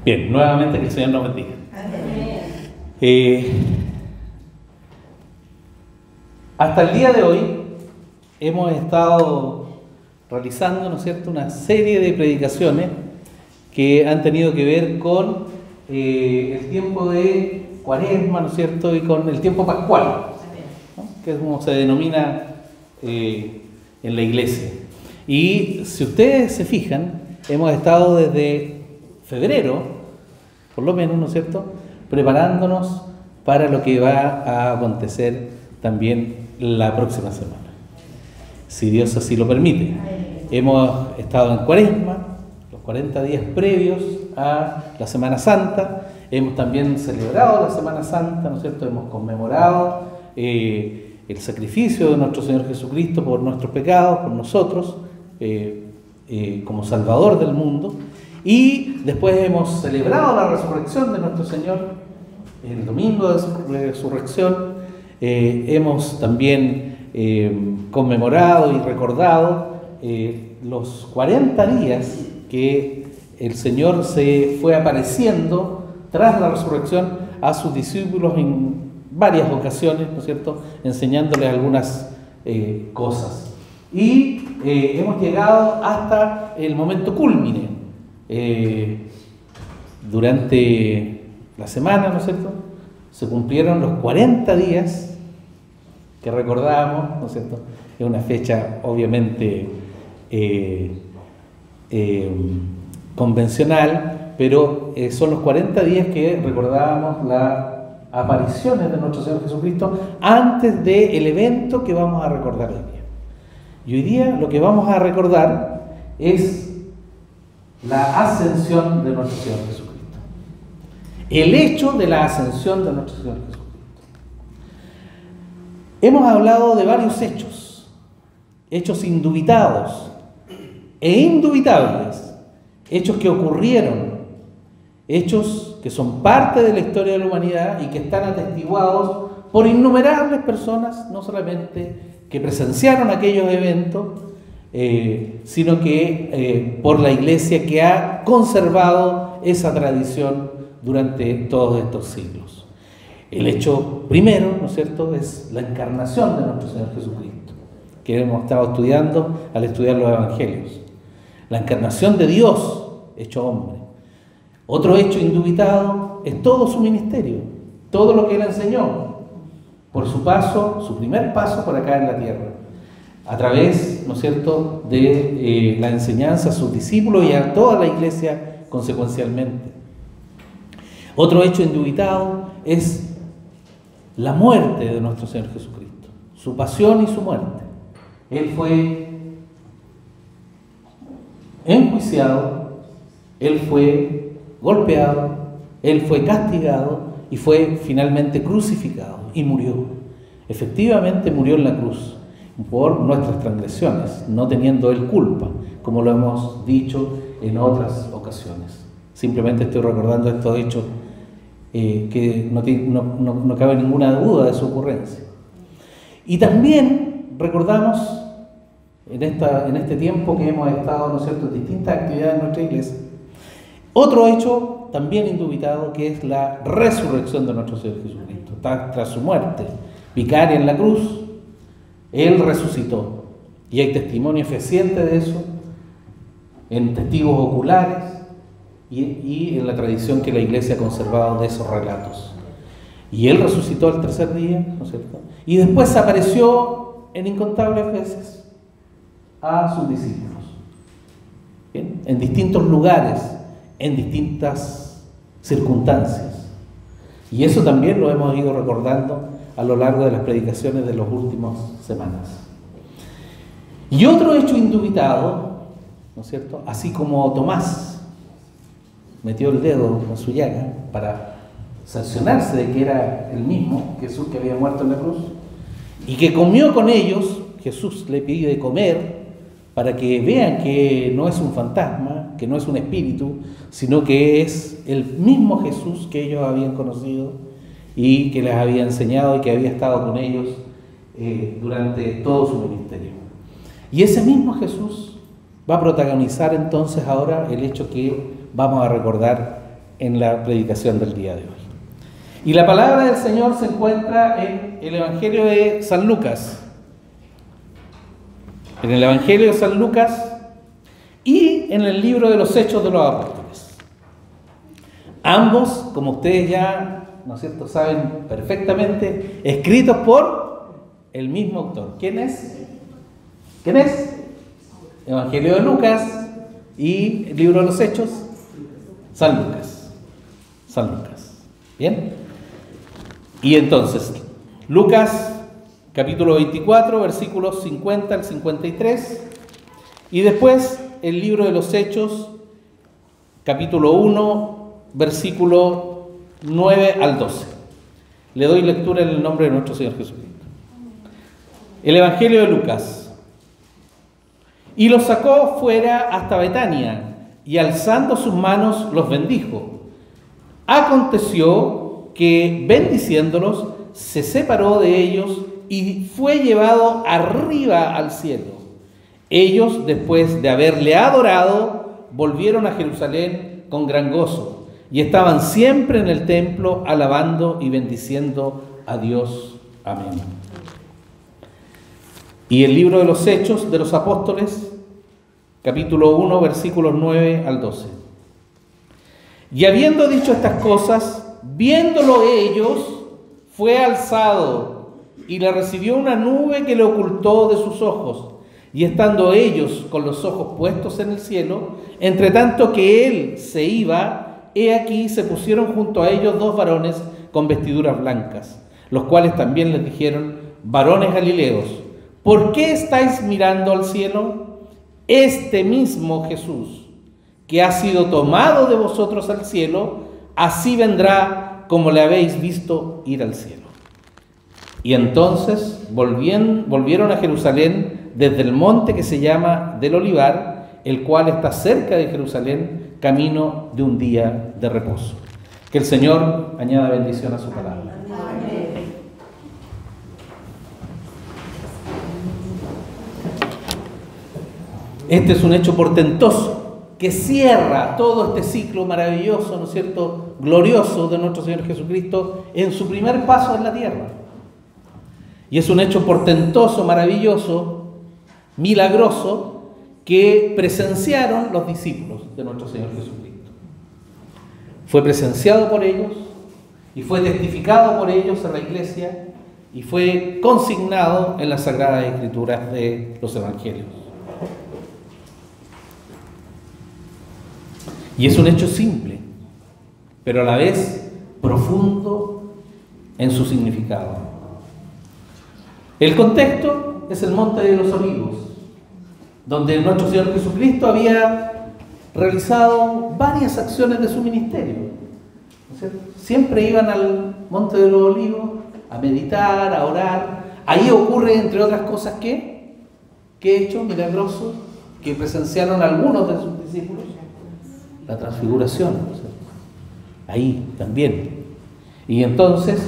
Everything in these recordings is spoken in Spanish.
Bien, nuevamente que el Señor nos bendiga. Hasta el día de hoy hemos estado realizando, ¿no es cierto?, una serie de predicaciones que han tenido que ver con el tiempo de Cuaresma, ¿no es cierto?, y con el tiempo pascual, ¿no?, que es como se denomina en la iglesia. Y si ustedes se fijan, hemos estado desde febrero, por lo menos, ¿no es cierto?, preparándonos para lo que va a acontecer también la próxima semana, si Dios así lo permite. Hemos estado en Cuaresma, los 40 días previos a la Semana Santa. Hemos también celebrado la Semana Santa, ¿no es cierto? Hemos conmemorado el sacrificio de nuestro Señor Jesucristo por nuestros pecados, por nosotros, como Salvador del mundo. Y después hemos celebrado la resurrección de nuestro Señor, el domingo de su resurrección. Hemos también conmemorado y recordado los 40 días que el Señor se fue apareciendo tras la resurrección a sus discípulos en varias ocasiones, ¿no es cierto?, enseñándoles algunas cosas. Y hemos llegado hasta el momento cúlmine. Durante la semana, ¿no es cierto?, se cumplieron los 40 días que recordábamos, ¿no es cierto? Es una fecha obviamente convencional, pero son los 40 días que recordábamos las apariciones de nuestro Señor Jesucristo antes del evento que vamos a recordar hoy día. Y hoy día lo que vamos a recordar es la ascensión de nuestro Señor Jesucristo. El hecho de la ascensión de nuestro Señor Jesucristo. Hemos hablado de varios hechos, hechos indubitados e indubitables, hechos que ocurrieron, hechos que son parte de la historia de la humanidad y que están atestiguados por innumerables personas, no solamente que presenciaron aquellos eventos, sino que por la Iglesia, que ha conservado esa tradición durante todos estos siglos. El hecho primero, ¿no es cierto?, es la encarnación de nuestro Señor Jesucristo, que hemos estado estudiando al estudiar los Evangelios. La encarnación de Dios hecho hombre. Otro hecho indubitado es todo su ministerio, todo lo que Él enseñó, por su paso, su primer paso por acá en la tierra, a través, ¿no es cierto?, de la enseñanza a sus discípulos y a toda la Iglesia consecuencialmente. Otro hecho indubitado es la muerte de nuestro Señor Jesucristo, su pasión y su muerte. Él fue enjuiciado, Él fue golpeado, Él fue castigado y fue finalmente crucificado y murió. Efectivamente murió en la cruz por nuestras transgresiones, no teniendo Él culpa, como lo hemos dicho en otras ocasiones. Simplemente estoy recordando estos hechos que no cabe ninguna duda de su ocurrencia. Y también recordamos en este tiempo que hemos estado, ¿no es cierto?, en distintas actividades en nuestra iglesia, otro hecho también indubitado, que es la resurrección de nuestro Señor Jesucristo. Tras su muerte vicaria en la cruz, Él resucitó, y hay testimonio fehaciente de eso en testigos oculares y en la tradición que la Iglesia ha conservado de esos relatos. Y Él resucitó al tercer día, ¿no es cierto?, y después apareció en incontables veces a sus discípulos, ¿bien?, en distintos lugares, en distintas circunstancias. Y eso también lo hemos ido recordando a lo largo de las predicaciones de las últimas semanas. Y otro hecho indubitado, ¿no es cierto?, así como Tomás metió el dedo en su llaga para sancionarse de que era el mismo Jesús que había muerto en la cruz, y que comió con ellos, Jesús le pidió de comer para que vean que no es un fantasma, que no es un espíritu, sino que es el mismo Jesús que ellos habían conocido y que les había enseñado y que había estado con ellos durante todo su ministerio. Y ese mismo Jesús va a protagonizar entonces ahora el hecho que vamos a recordar en la predicación del día de hoy. Y la palabra del Señor se encuentra en el Evangelio de San Lucas. En el Evangelio de San Lucas y en el libro de los Hechos de los Apóstoles. Ambos, como ustedes ya, ¿no es cierto?, saben perfectamente, escritos por el mismo autor. ¿Quién es? ¿Quién es? Evangelio de Lucas y el libro de los Hechos, San Lucas. San Lucas. ¿Bien? Y entonces, Lucas capítulo 24, versículos 50 al 53, y después el libro de los Hechos, capítulo 1, versículo 9 al 12. Le doy lectura en el nombre de nuestro Señor Jesucristo. El Evangelio de Lucas. Y los sacó fuera hasta Betania, y alzando sus manos los bendijo. Aconteció que, bendiciéndolos, se separó de ellos y fue llevado arriba al cielo. Ellos, después de haberle adorado, volvieron a Jerusalén con gran gozo, y estaban siempre en el templo alabando y bendiciendo a Dios. Amén. Y el libro de los Hechos de los Apóstoles, capítulo 1, versículos 9 al 12. Y habiendo dicho estas cosas, viéndolo ellos, fue alzado, y le recibió una nube que le ocultó de sus ojos. Y estando ellos con los ojos puestos en el cielo, entre tanto que él se iba, he aquí se pusieron junto a ellos dos varones con vestiduras blancas, los cuales también les dijeron: varones galileos, ¿por qué estáis mirando al cielo? Este mismo Jesús, que ha sido tomado de vosotros al cielo, así vendrá como le habéis visto ir al cielo. Y entonces volvieron a Jerusalén desde el monte que se llama del Olivar, el cual está cerca de Jerusalén, camino de un día de reposo. Que el Señor añada bendición a su palabra. Amén. Este es un hecho portentoso que cierra todo este ciclo maravilloso, ¿no es cierto?, glorioso de nuestro Señor Jesucristo en su primer paso en la tierra. Y es un hecho portentoso, maravilloso, milagroso, que presenciaron los discípulos de nuestro Señor Jesucristo. Fue presenciado por ellos y fue testificado por ellos en la iglesia y fue consignado en las Sagradas Escrituras de los Evangelios. Y es un hecho simple, pero a la vez profundo en su significado. El contexto es el Monte de los Olivos, donde nuestro Señor Jesucristo había realizado varias acciones de su ministerio. ¿No es cierto? Siempre iban al Monte de los Olivos a meditar, a orar. Ahí ocurre, entre otras cosas, ¿qué hecho milagroso que presenciaron algunos de sus discípulos? La transfiguración. ¿No es cierto? Ahí también. Y entonces,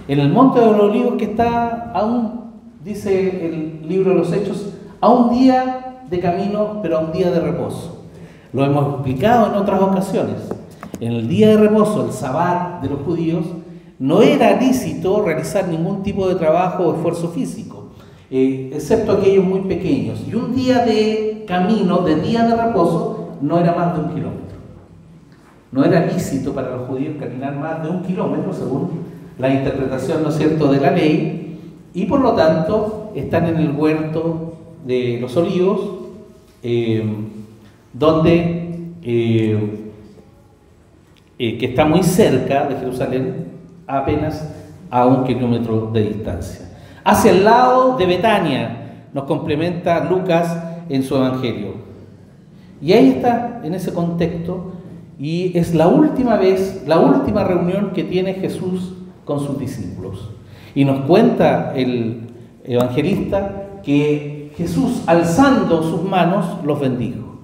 en el Monte de los Olivos, que está aún, dice el libro de los Hechos, a un día de camino, pero a un día de reposo. Lo hemos explicado en otras ocasiones. En el día de reposo, el sabbat de los judíos, no era lícito realizar ningún tipo de trabajo o esfuerzo físico, excepto aquellos muy pequeños. Y un día de camino, de día de reposo, no era más de 1 kilómetro. No era lícito para los judíos caminar más de 1 kilómetro, según la interpretación, ¿no es cierto?, de la ley. Y por lo tanto están en el huerto de los olivos, que está muy cerca de Jerusalén, apenas a 1 kilómetro de distancia. Hacia el lado de Betania, nos complementa Lucas en su Evangelio. Y ahí está, en ese contexto, y es la última vez, la última reunión que tiene Jesús con sus discípulos. Y nos cuenta el evangelista que Jesús, alzando sus manos, los bendijo.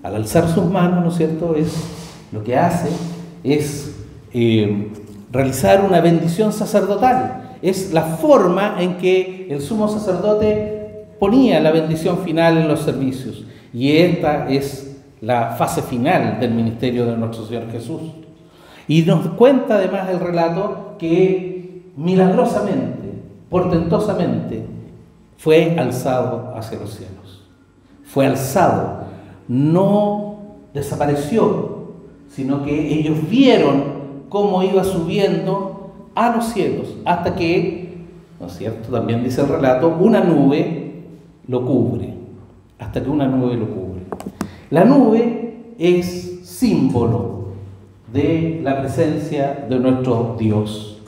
Al alzar sus manos, ¿no es cierto?, lo que hace es realizar una bendición sacerdotal. Es la forma en que el sumo sacerdote ponía la bendición final en los servicios. Y esta es la fase final del ministerio de nuestro Señor Jesús. Y nos cuenta además el relato que milagrosamente, portentosamente, fue alzado hacia los cielos. Fue alzado, no desapareció, sino que ellos vieron cómo iba subiendo a los cielos, hasta que, ¿no es cierto?, también dice el relato, una nube lo cubre, hasta que una nube lo cubre. La nube es símbolo de la presencia de nuestro Dios.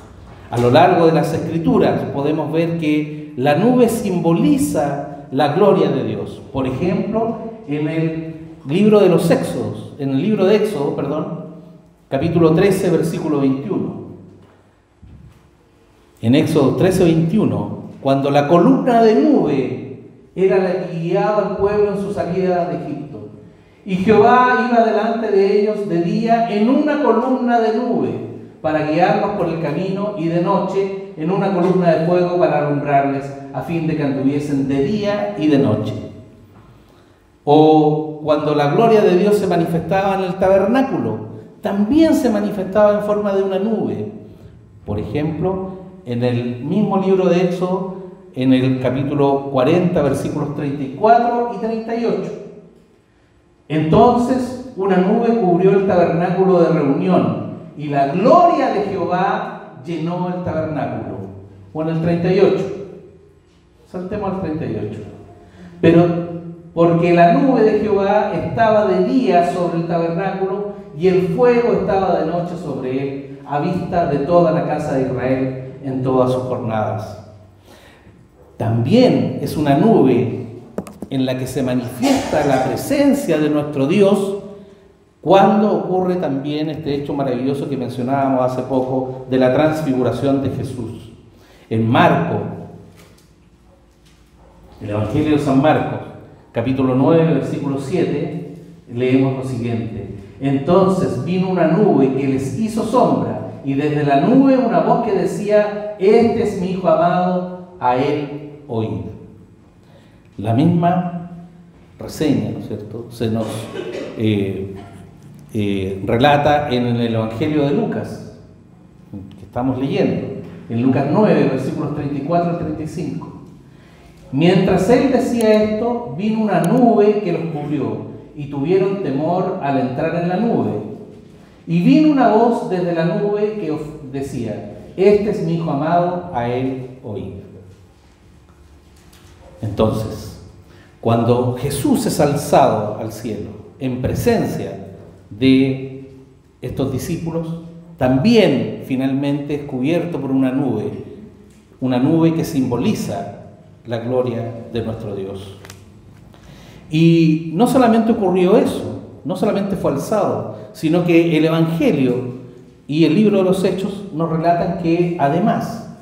A lo largo de las Escrituras podemos ver que la nube simboliza la gloria de Dios. Por ejemplo, en el libro de los Éxodos, en el libro de Éxodo, capítulo 13, versículo 21. En Éxodo 13, 21, cuando la columna de nube era la que guiaba al pueblo en su salida de Egipto, y Jehová iba delante de ellos de día en una columna de nube para guiarlos por el camino, y de noche en una columna de fuego para alumbrarles, a fin de que anduviesen de día y de noche. O cuando la gloria de Dios se manifestaba en el tabernáculo, también se manifestaba en forma de una nube. Por ejemplo, en el mismo libro de Éxodo, en el capítulo 40, versículos 34 y 38. Entonces una nube cubrió el tabernáculo de reunión, y la gloria de Jehová llenó el tabernáculo. O en el 38. Saltemos al 38. Pero porque la nube de Jehová estaba de día sobre el tabernáculo, y el fuego estaba de noche sobre él, a vista de toda la casa de Israel en todas sus jornadas. También es una nube en la que se manifiesta la presencia de nuestro Dios cuando ocurre también este hecho maravilloso que mencionábamos hace poco de la transfiguración de Jesús. En Marcos, el Evangelio de San Marcos, capítulo 9, versículo 7, leemos lo siguiente: entonces vino una nube que les hizo sombra, y desde la nube una voz que decía: este es mi Hijo amado, a él oíd. La misma reseña, ¿no es cierto?, se nos relata en el Evangelio de Lucas, que estamos leyendo, en Lucas 9, versículos 34 al 35. Mientras él decía esto, vino una nube que los cubrió, y tuvieron temor al entrar en la nube. Y vino una voz desde la nube que decía: este es mi Hijo amado, a él oíd. Entonces, cuando Jesús es alzado al cielo en presencia de estos discípulos, también finalmente es cubierto por una nube que simboliza la gloria de nuestro Dios. Y no solamente ocurrió eso, no solamente fue alzado, sino que el Evangelio y el libro de los Hechos nos relatan que además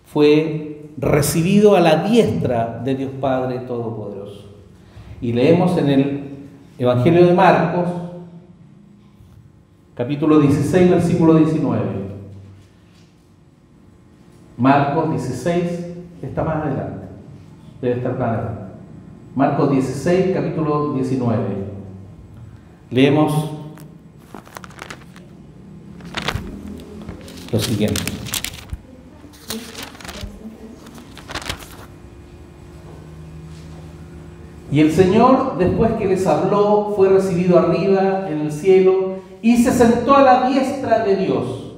fue recibido a la diestra de Dios Padre Todopoderoso. Y leemos en el Evangelio de Marcos, capítulo 16, versículo 19. Marcos 16 está más adelante, debe estar más adelante. Marcos 16, capítulo 19. Leemos lo siguiente: y el Señor, después que les habló, fue recibido arriba en el cielo y se sentó a la diestra de Dios.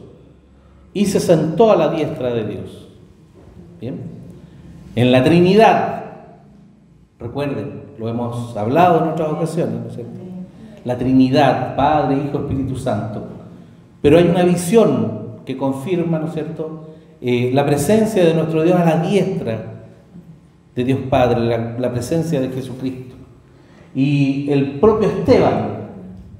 Y se sentó a la diestra de Dios. Bien. En la Trinidad, recuerden, lo hemos hablado en otras ocasiones, ¿no es cierto? La Trinidad, Padre, Hijo, Espíritu Santo. Pero hay una visión que confirma, ¿no es cierto?, la presencia de nuestro Dios a la diestra de Dios Padre, la presencia de Jesucristo. Y el propio Esteban,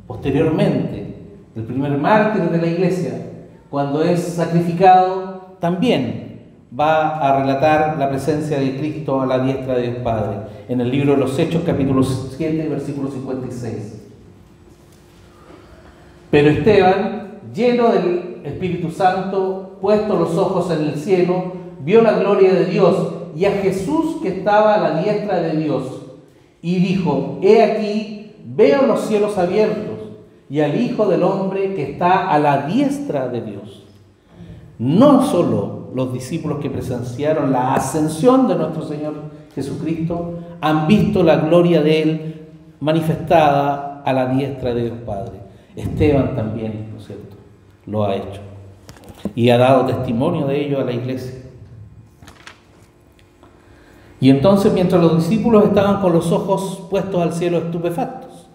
posteriormente, el primer mártir de la iglesia, cuando es sacrificado, también va a relatar la presencia de Cristo a la diestra de Dios Padre, en el libro de los Hechos, capítulo 7, versículo 56. Pero Esteban, lleno del Espíritu Santo, puesto los ojos en el cielo, vio la gloria de Dios y a Jesús que estaba a la diestra de Dios, y dijo: he aquí veo los cielos abiertos y al Hijo del Hombre que está a la diestra de Dios. No solo los discípulos que presenciaron la ascensión de nuestro Señor Jesucristo han visto la gloria de Él manifestada a la diestra de Dios Padre. Esteban también, ¿no es cierto?, lo ha hecho y ha dado testimonio de ello a la iglesia. Y entonces, mientras los discípulos estaban con los ojos puestos al cielo estupefactos,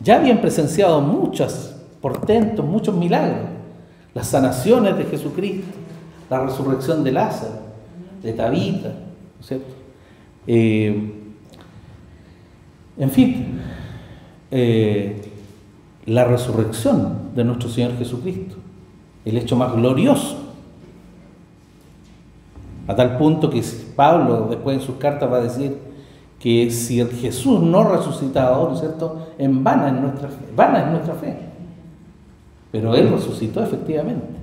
ya habían presenciado muchos portentos, muchos milagros, las sanaciones de Jesucristo, la resurrección de Lázaro, de Tabita, ¿no es cierto? En fin, la resurrección de nuestro Señor Jesucristo, el hecho más glorioso, a tal punto que Pablo después en sus cartas va a decir que si el Jesús no resucitado, ¿no es cierto?, vana es nuestra fe. Pero Él resucitó efectivamente.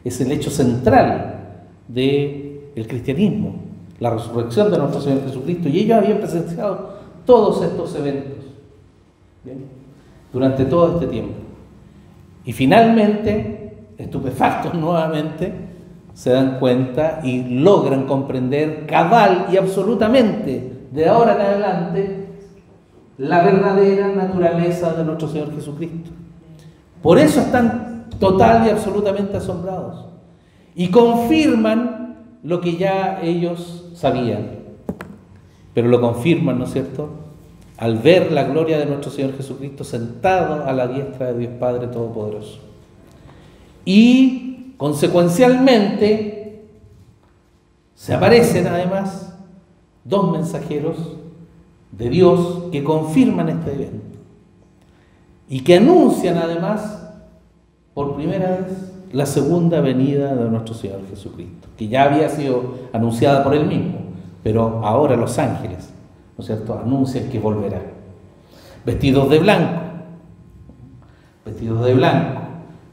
Es el hecho central del cristianismo, la resurrección de nuestro Señor Jesucristo, y ellos habían presenciado todos estos eventos, ¿bien?, durante todo este tiempo. Y finalmente, estupefactos nuevamente, se dan cuenta y logran comprender cabal y absolutamente, de ahora en adelante, la verdadera naturaleza de nuestro Señor Jesucristo. Por eso están total y absolutamente asombrados y confirman lo que ya ellos sabían, pero lo confirman, ¿no es cierto?, al ver la gloria de nuestro Señor Jesucristo sentado a la diestra de Dios Padre Todopoderoso. Y consecuencialmente se aparecen además dos mensajeros de Dios que confirman este evento y que anuncian además por primera vez la segunda venida de nuestro Señor Jesucristo, que ya había sido anunciada por Él mismo, pero ahora los ángeles, ¿no es cierto?, anuncian que volverá. Vestidos de blanco,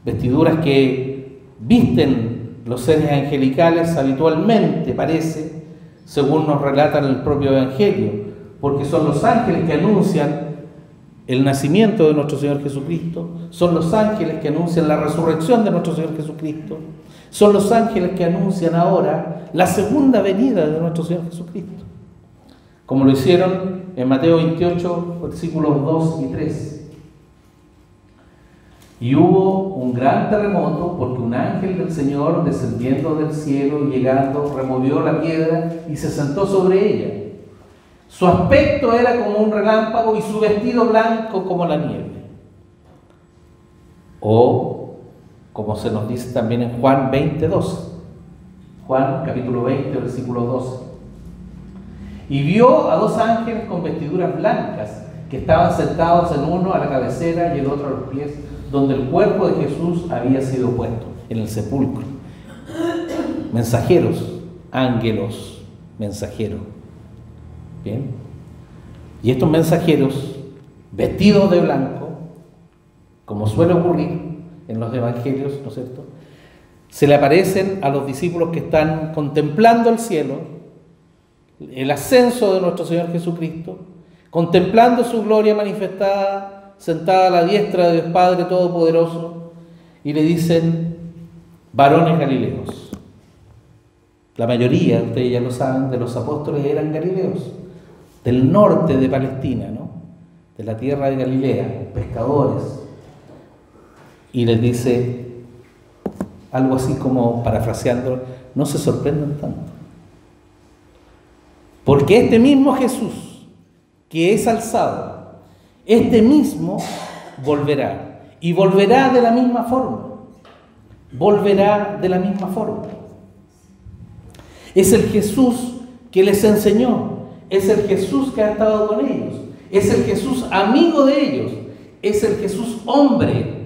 vestiduras que visten los seres angelicales habitualmente, parece, según nos relata el propio Evangelio, porque son los ángeles que anuncian el nacimiento de nuestro Señor Jesucristo, son los ángeles que anuncian la resurrección de nuestro Señor Jesucristo, son los ángeles que anuncian ahora la segunda venida de nuestro Señor Jesucristo, como lo hicieron en Mateo 28, versículos 2 y 3. Y hubo un gran terremoto, porque un ángel del Señor, descendiendo del cielo y llegando, removió la piedra y se sentó sobre ella. Su aspecto era como un relámpago y su vestido blanco como la nieve. O, como se nos dice también en Juan 20:12. Juan capítulo 20, versículo 12. Y vio a dos ángeles con vestiduras blancas, que estaban sentados el uno a la cabecera y el otro a los pies, donde el cuerpo de Jesús había sido puesto, en el sepulcro. Mensajeros, ángelos, mensajeros. Bien. Y estos mensajeros, vestidos de blanco, como suele ocurrir en los evangelios, ¿no es cierto?, se le aparecen a los discípulos que están contemplando el cielo, el ascenso de nuestro Señor Jesucristo, contemplando su gloria manifestada, sentada a la diestra de Dios Padre Todopoderoso, y le dicen: varones galileos. La mayoría, ustedes ya lo saben, de los apóstoles eran galileos, del norte de Palestina, ¿no?, de la tierra de Galilea, pescadores. Y les dice algo así como, parafraseando: no se sorprendan tanto, porque este mismo Jesús que es alzado, este mismo volverá, y volverá de la misma forma, volverá de la misma forma. Es el Jesús que les enseñó, es el Jesús que ha estado con ellos, es el Jesús amigo de ellos, es el Jesús hombre,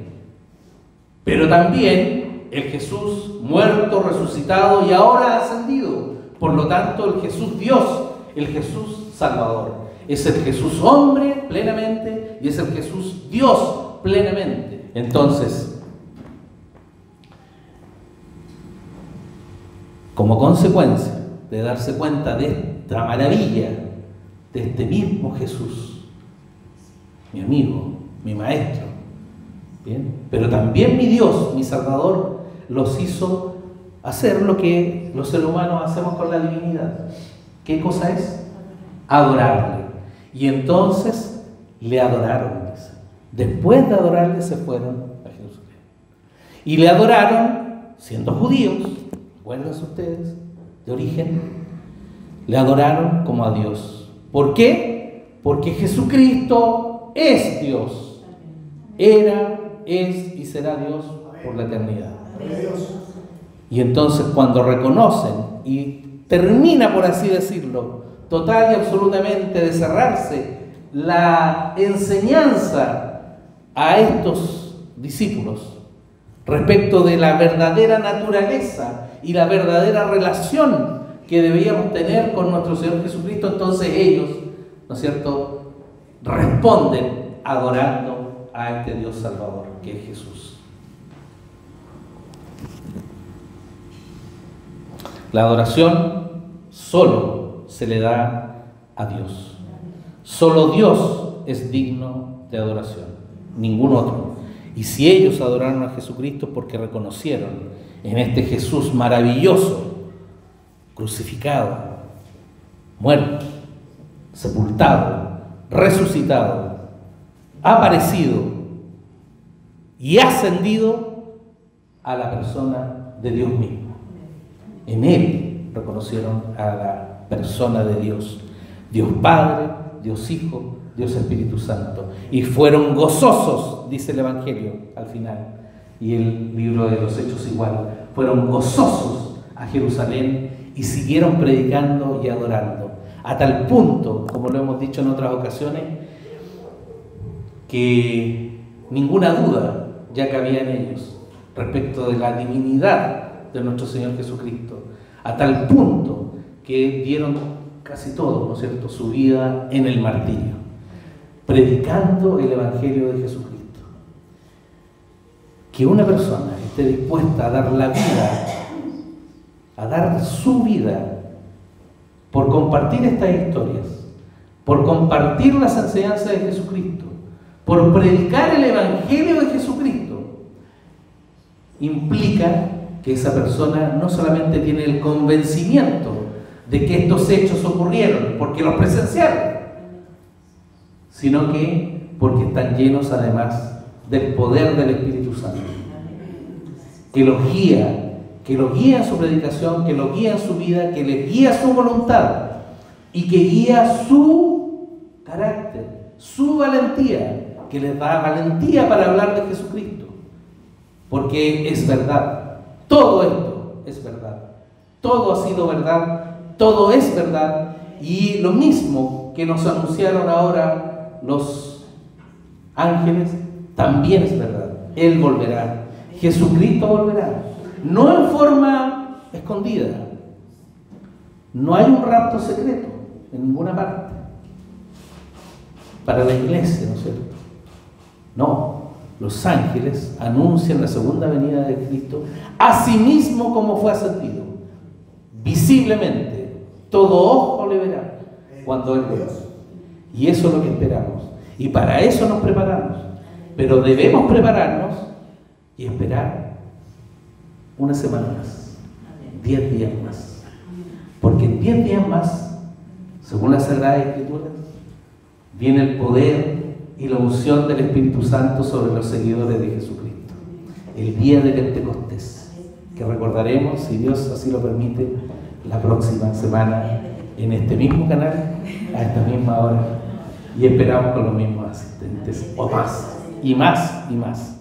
pero también el Jesús muerto, resucitado y ahora ascendido. Por lo tanto, el Jesús Dios, el Jesús Salvador. Es el Jesús hombre plenamente y es el Jesús Dios plenamente. Entonces, como consecuencia de darse cuenta de esta maravilla, de este mismo Jesús, mi amigo, mi maestro. ¿Bien? Pero también mi Dios, mi Salvador, los hizo hacer lo que los seres humanos hacemos con la divinidad. ¿Qué cosa es? Adorarle. Y entonces le adoraron, dice. Después de adorarle se fueron a Jerusalén. Y le adoraron siendo judíos, acuérdense ustedes, de origen, le adoraron como a Dios. ¿Por qué? Porque Jesucristo es Dios. Era, es y será Dios por la eternidad. Y entonces cuando reconocen y termina, por así decirlo, total y absolutamente de cerrarse la enseñanza a estos discípulos respecto de la verdadera naturaleza y la verdadera relación que debíamos tener con nuestro Señor Jesucristo, entonces ellos, ¿no es cierto?, responden adorando a este Dios Salvador, que es Jesús. La adoración solo se le da a Dios. Solo Dios es digno de adoración, ningún otro. Y si ellos adoraron a Jesucristo porque reconocieron en este Jesús maravilloso, crucificado, muerto, sepultado, resucitado, aparecido y ascendido a la persona de Dios mismo. En Él reconocieron a la persona de Dios, Dios Padre, Dios Hijo, Dios Espíritu Santo, y fueron gozosos, dice el Evangelio al final, y el libro de los Hechos igual, fueron gozosos a Jerusalén y siguieron predicando y adorando, a tal punto, como lo hemos dicho en otras ocasiones, que ninguna duda ya cabía en ellos respecto de la divinidad de nuestro Señor Jesucristo, a tal punto que dieron casi todos, ¿no es cierto?, su vida en el martirio, predicando el Evangelio de Jesucristo. Que una persona esté dispuesta a dar la vida, a dar su vida por compartir estas historias, por compartir las enseñanzas de Jesucristo, por predicar el Evangelio de Jesucristo, implica que esa persona no solamente tiene el convencimiento de que estos hechos ocurrieron porque los presenciaron, sino que porque están llenos además del poder del Espíritu Santo, que los guía en su predicación, que los guía en su vida, que les guía su voluntad y que guía su carácter, su valentía, que les da valentía para hablar de Jesucristo, porque es verdad. Todo esto es verdad, todo ha sido verdad, todo es verdad, y lo mismo que nos anunciaron ahora los ángeles, también es verdad. Él volverá, Jesucristo volverá, no en forma escondida, no hay un rapto secreto en ninguna parte para la iglesia, ¿no es cierto? No. Los ángeles anuncian la segunda venida de Cristo, asimismo como fue ascendido, visiblemente, todo ojo le verá cuando Él vuelva. Y eso es lo que esperamos. Y para eso nos preparamos. Pero debemos prepararnos y esperar una semana más, 10 días más. Porque en 10 días más, según la Sagrada Escritura, viene el poder y la unción del Espíritu Santo sobre los seguidores de Jesucristo. El día de Pentecostés, que recordaremos, si Dios así lo permite, la próxima semana en este mismo canal, a esta misma hora, y esperamos con los mismos asistentes, o más, y más, y más.